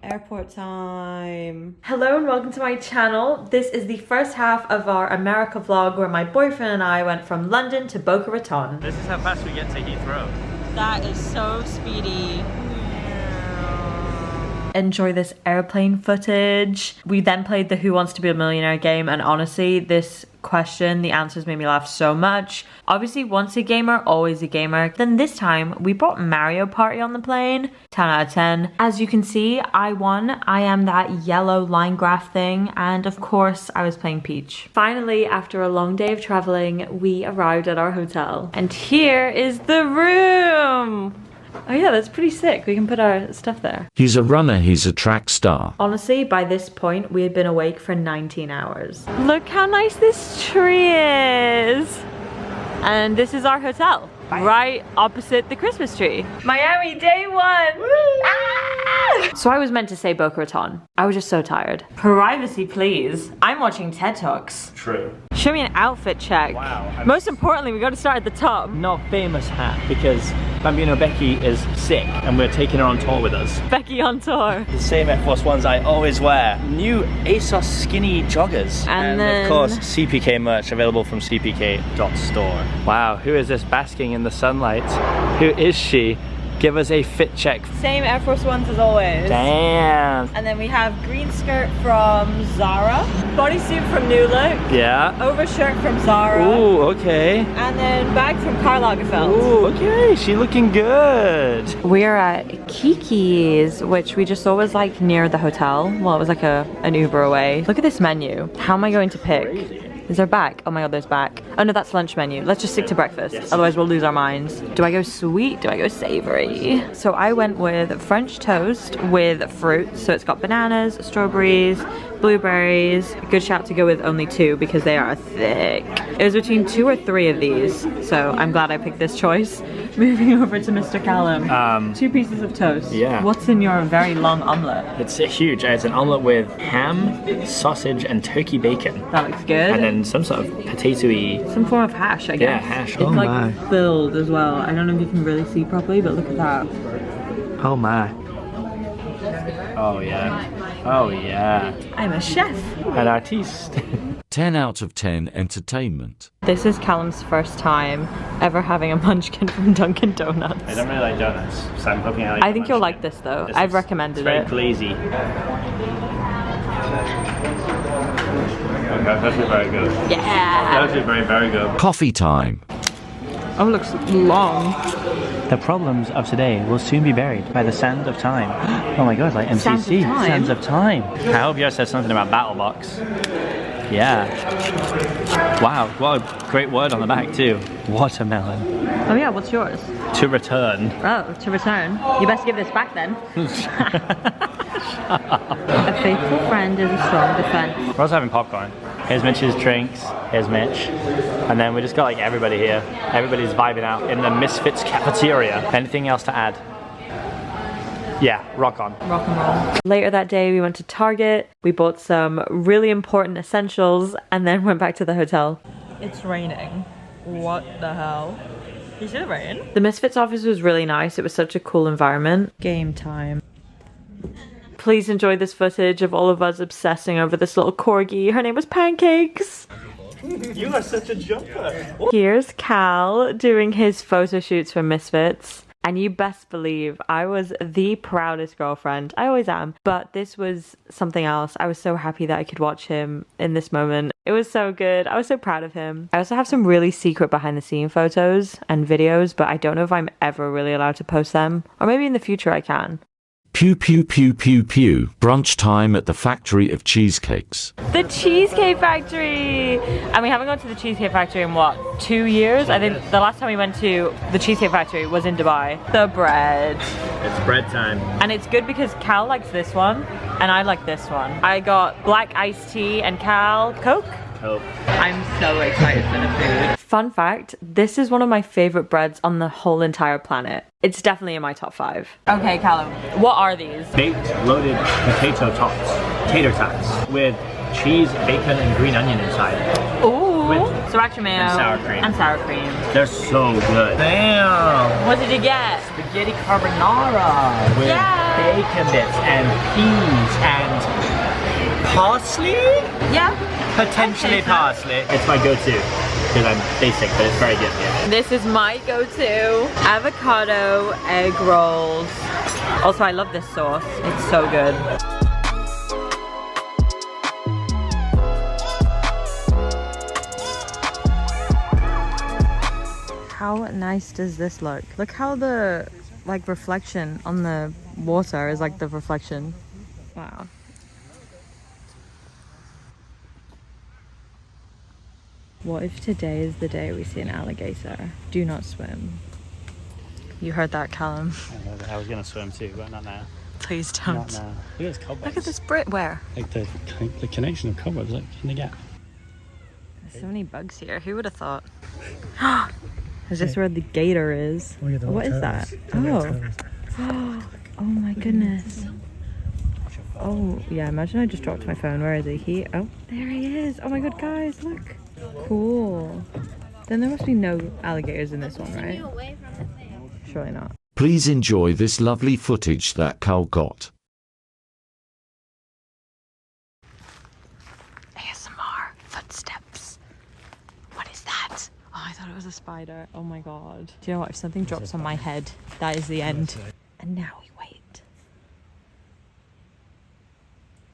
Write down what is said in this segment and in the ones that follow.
Airport time. Hello and welcome to my channel. This is the first half of our America vlog where my boyfriend and I went from London to Boca Raton. This is how fast we get to Heathrow. That is so speedy. Enjoy this airplane footage. We then played the Who Wants to Be a Millionaire game, and honestly, this question, the answers made me laugh so much. Obviously, once a gamer, always a gamer. Then this time, we brought Mario Party on the plane. 10 out of 10. As you can see, I won. I am that yellow line graph thing, and of course, I was playing Peach. Finally, after a long day of traveling, we arrived at our hotel. And here is the room! Oh yeah, that's pretty sick. We can put our stuff there. He's a runner, he's a track star. Honestly, by this point, we had been awake for 19 hours. Look how nice this tree is. And this is our hotel, right opposite the Christmas tree. Miami, day one. Ah! So I was meant to say Boca Raton. I was just so tired. Privacy, please. I'm watching TED Talks. True. Show me an outfit check. Wow. Most importantly, we got to start at the top. Not famous hat because Bambino Becky is sick and we're taking her on tour with us. Becky on tour. The same Air Force Ones I always wear. New ASOS skinny joggers. And then, of course, CPK merch available from cpk.store. Wow, who is this basking in the sunlight? Who is she? Give us a fit check. Same Air Force Ones as always. Damn. And then we have green skirt from Zara, bodysuit from New Look, Yeah. overshirt from Zara, Ooh, okay. and then bag from Karl Lagerfeld. Ooh, okay. She looking good. We're at Kiki's, which we just saw was like near the hotel. Well, it was like an Uber away. Look at this menu. How am I going to pick? Is there back? Oh my god, there's back. Oh no, that's lunch menu. Let's just stick to breakfast. Yes. Otherwise we'll lose our minds. Do I go sweet? Do I go savory? So I went with French toast with fruit. So it's got bananas, strawberries, blueberries. Good shout to go with only 2 because they are thick. It was between 2 or 3 of these. So I'm glad I picked this choice. Moving over to Mr. Callum. 2 pieces of toast. Yeah. What's in your very long omelette? It's huge. It's an omelette with ham, sausage, and turkey bacon. That looks good. And then some sort of potato-y. Some form of hash, I guess. Yeah, hash. It's like filled as well. I don't know if you can really see properly, but look at that. Oh my. Oh yeah. Oh yeah. I'm a chef. An artiste. 10 out of 10 entertainment. This is Callum's first time ever having a munchkin from Dunkin' Donuts. I don't really like donuts, so I'm hoping I like I think you'll like this though. I've recommended very it. glazy. Okay, that's very good. Yeah. That's very, very good. Coffee time. Oh, it looks long. The problems of today will soon be buried by the sand of time. Oh my god, like MCC. Sands of time? Sands of time. I hope yours says something about BattleBox. Yeah. Wow, what a great word on the back too. Watermelon. Oh yeah, what's yours? To return. Oh, to return. You best give this back then. A faithful friend is a strong defense. We're also having popcorn. Here's Mitch's drinks, here's Mich. And then we just got like everybody here. Everybody's vibing out in the Misfits cafeteria. Anything else to add? Yeah, rock on. Rock and roll. Later that day, we went to Target. We bought some really important essentials and then went back to the hotel. It's raining. What the hell? Is it rain? The Misfits office was really nice. It was such a cool environment. Game time. Please enjoy this footage of all of us obsessing over this little corgi. Her name was Pancakes. You are such a jumper. Here's Cal doing his photo shoots for Misfits. And you best believe I was the proudest girlfriend. I always am. But this was something else. I was so happy that I could watch him in this moment. It was so good. I was so proud of him. I also have some really secret behind the scene photos and videos, but I don't know if I'm ever really allowed to post them. Or maybe in the future I can. Pew pew pew pew pew. Brunch time at the factory of cheesecakes. The Cheesecake Factory! And we haven't gone to the Cheesecake Factory in what, 2 years? I think the last time we went to the Cheesecake Factory was in Dubai. The bread. It's bread time. And it's good because Cal likes this one and I like this one. I got black iced tea and Cal Coke. Coke. I'm so excited for the food. Fun fact, this is one of my favorite breads on the whole entire planet. It's definitely in my top 5. Okay, Callum, what are these? Baked loaded potato tots. Tater tots. With cheese, bacon, and green onion inside. Ooh. With sriracha mayo. and sour cream. And sour cream. They're so good. Damn. What did you get? Spaghetti carbonara with Yeah. bacon bits and peas and parsley? Yeah. Potentially parsley. It's my go-to because I'm basic, but it's very good here. This is my go-to. Avocado egg rolls. Also, I love this sauce. It's so good. How nice does this look? Look how the like reflection on the water is like the reflection. Wow. What if today is the day we see an alligator? Do not swim. You heard that, Callum. I was gonna swim too, but not now. Please don't. Not now. Look at this cobwebs. Look at this Brit. Where? Like the connection of cobwebs, like in the gap. There's so many bugs here. Who would have thought? Is this where the gator is? What is that? Oh. Oh my goodness. Oh yeah, imagine I just dropped my phone. Where is he? Oh, there he is. Oh my god, guys, look. Cool. Then there must be no alligators in this one, right? Surely not. Please enjoy this lovely footage that Cal got. ASMR footsteps. What is that? Oh, I thought it was a spider. Oh my god. Do you know what? If something drops on my head, that is the end. And now we wait.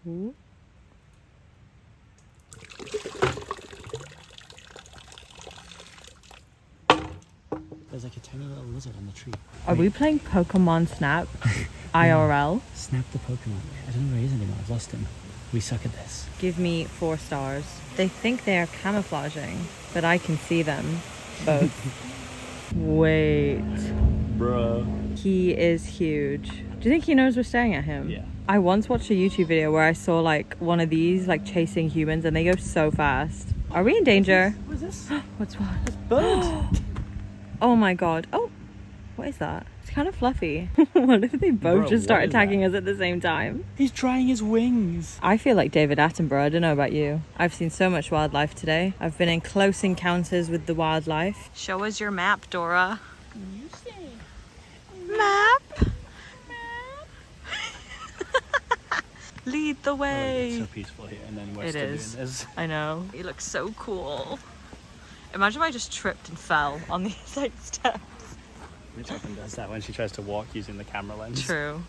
Ooh. There's like a tiny little lizard on the tree. Are we playing Pokemon Snap? IRL? Snap the Pokemon. I don't know where he is anymore. I've lost him. We suck at this. Give me 4 stars. They think they are camouflaging, but I can see them both. Wait. Bro. He is huge. Do you think he knows we're staring at him? Yeah. I once watched a YouTube video where I saw like one of these like chasing humans and they go so fast. Are we in danger? What is this? What's what? It's birds. Oh my god. Oh, what is that? It's kind of fluffy. What if they both Bro, just start what is attacking that? us at the same time? He's drying his wings. I feel like David Attenborough. I don't know about you. I've seen so much wildlife today. I've been in close encounters with the wildlife. Show us your map, Dora. Map. Lead the way. It's so peaceful here, and then we're It still is. doing this. I know. He looks so cool. Imagine if I just tripped and fell on these like steps. Mich often does that when she tries to walk using the camera lens. True.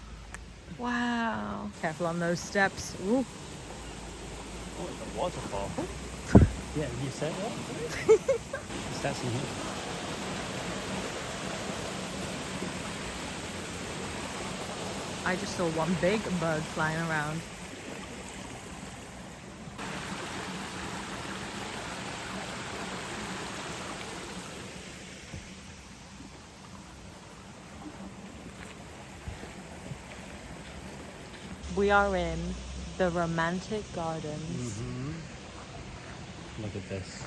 Wow. Careful on those steps. Ooh. Oh, it's a waterfall. Yeah, you said that? That's in here. I just saw one big bird flying around. We are in the romantic gardens. Look at this.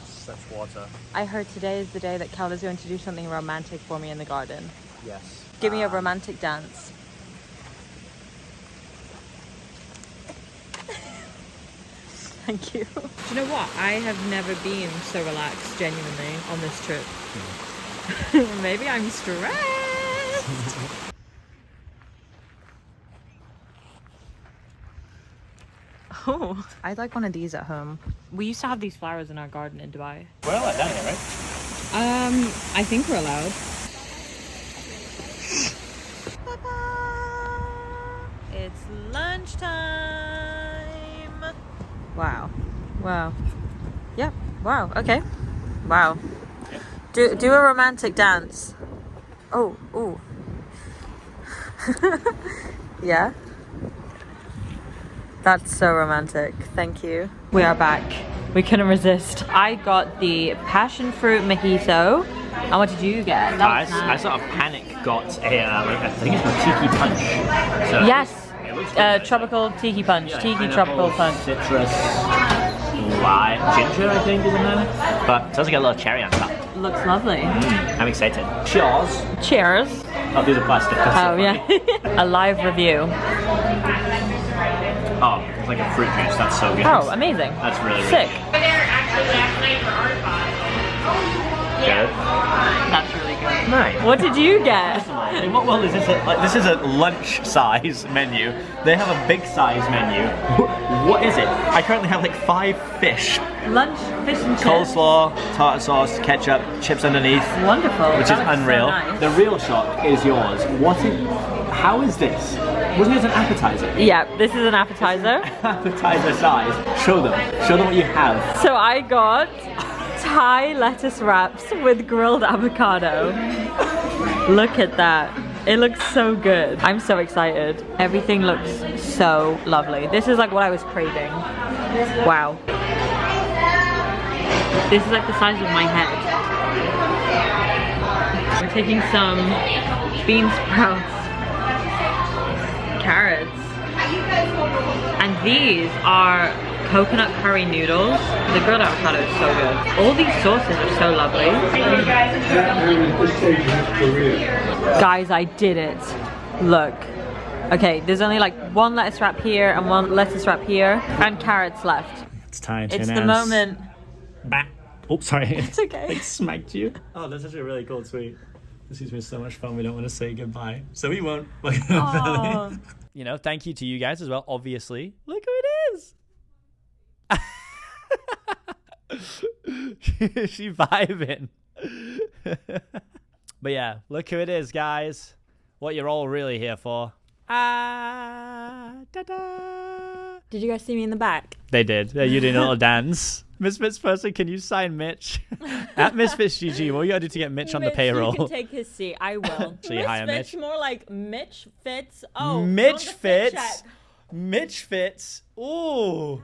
Such water. I heard today is the day that Cal is going to do something romantic for me in the garden. Yes. Give me a romantic dance. Thank you. Do you know what? I have never been so relaxed, genuinely, on this trip. Maybe I'm stressed. Oh, I'd like one of these at home. We used to have these flowers in our garden in Dubai. We're all like that here, right? I think we're allowed. It's lunchtime. Wow. Wow. Yep. Wow. Okay. Wow. Do a romantic dance. Oh. Ooh. Yeah. That's so romantic. Thank you. We are back. We couldn't resist. I got the passion fruit mojito. And what did you get? I sort of panic got a, I think it's called Tiki Punch. So Yes. Tropical tiki punch. Tiki tropical punch. Citrus, lime, ginger, I think is in there. But it does get a little cherry on top. Looks lovely. I'm excited. Cheers. Cheers. Oh, these are plastic. That's so Oh yeah. A live review. Oh, it's like a fruit juice. That's so good. Oh, amazing. That's really sick. rich. Good. That's really good. Nice. What did you get? In what world is this? Like, this is a lunch size menu. They have a big size menu. What is it? I currently have like 5 fish. Lunch, fish and chips. Coleslaw, tartar sauce, ketchup, chips underneath. Wonderful. Which is unreal. So nice. The real shock is yours. How is this? Wasn't it an appetizer? Yeah, this is an appetizer. Appetizer size. Show them what you have. So I got Thai lettuce wraps with grilled avocado. Look at that. It looks so good. I'm so excited. Everything looks so lovely. This is like what I was craving. Wow. This is like the size of my head. We're taking some bean sprouts, carrots, and these are coconut curry noodles. The grilled avocado is so good. All these sauces are so lovely. Guys, I did it. Look. Okay, there's only like 1 lettuce wrap here and 1 lettuce wrap here and carrots left. It's time to It's announce. the moment. Bah. Oh, sorry. It's okay. It smacked you. Oh, that's actually a really cool tweet. This has been so much fun. We don't want to say goodbye, so we won't. Oh. You know, thank you to you guys as well. Obviously, look who it is. She vibing. But yeah, look who it is, guys. What you're all really here for. Da-da. Did you guys see me in the back? They did. Yeah, you doing a little dance. Misfits person, can you sign Mich? At Misfits GG, what you gotta do to get Mich on the payroll? You can take his seat. I will. So you hire Mich? More like Mich Fits. Oh, Mich Fits. Mich Fits. Ooh.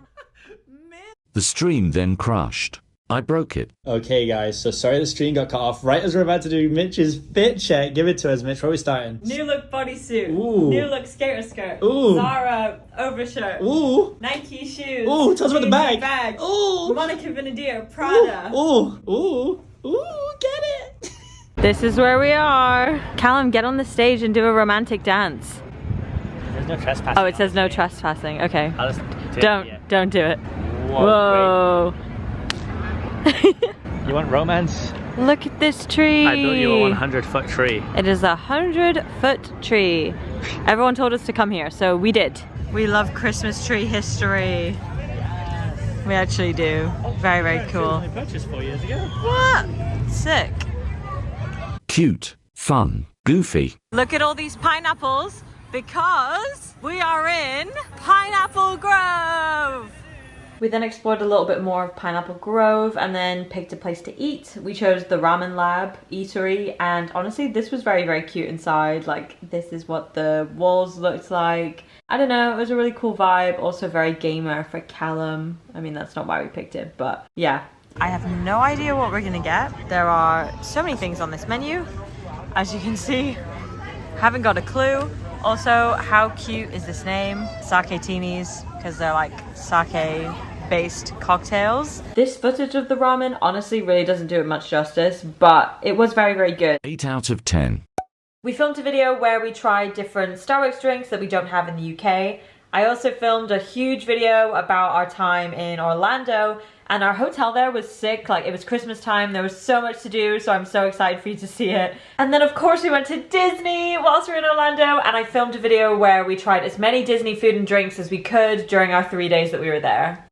The stream then crashed. I broke it. Okay, guys, so sorry the stream got cut off right as we're about to do Mitch's fit check. Give it to us, Mich. Where are we starting? New look bodysuit. Ooh. New look skater skirt. Ooh. Zara overshirt. Ooh. Nike shoes. Ooh, tell us about the Nike bag. Ooh. Monica Vinader. Prada. Ooh. Ooh. Ooh. Get it. This is where we are. Callum, get on the stage and do a romantic dance. There's no trespassing. Oh, it says no trespassing. Okay. I'll just Don't do it. Whoa. Whoa. You want romance? Look at this tree. I built you a 100-foot tree. It is a 100-foot tree. Everyone told us to come here, so we did. We love Christmas tree history. We actually do. Very, very cool. Only purchased 4 years ago. What? Sick. Cute, fun, goofy. Look at all these pineapples because we are in Pineapple Grove. We then explored a little bit more of Pineapple Grove and then picked a place to eat. We chose the Ramen Lab eatery, and honestly this was very, very cute inside. Like, this is what the walls looked like. I don't know, it was a really cool vibe. Also very gamer for Callum. I mean, that's not why we picked it, but yeah. I have no idea what we're gonna get. There are so many things on this menu. As you can see, haven't got a clue. Also, how cute is this name? Sake Teenies, because they're like sake based cocktails. This footage of the ramen honestly really doesn't do it much justice, but it was very, very good. 8 out of 10. We filmed a video where we tried different Starbucks drinks that we don't have in the UK. I also filmed a huge video about our time in Orlando, and our hotel there was sick. Like, it was Christmas time, there was so much to do, so I'm so excited for you to see it. And then of course we went to Disney whilst we were in Orlando, and I filmed a video where we tried as many Disney food and drinks as we could during our 3 days that we were there.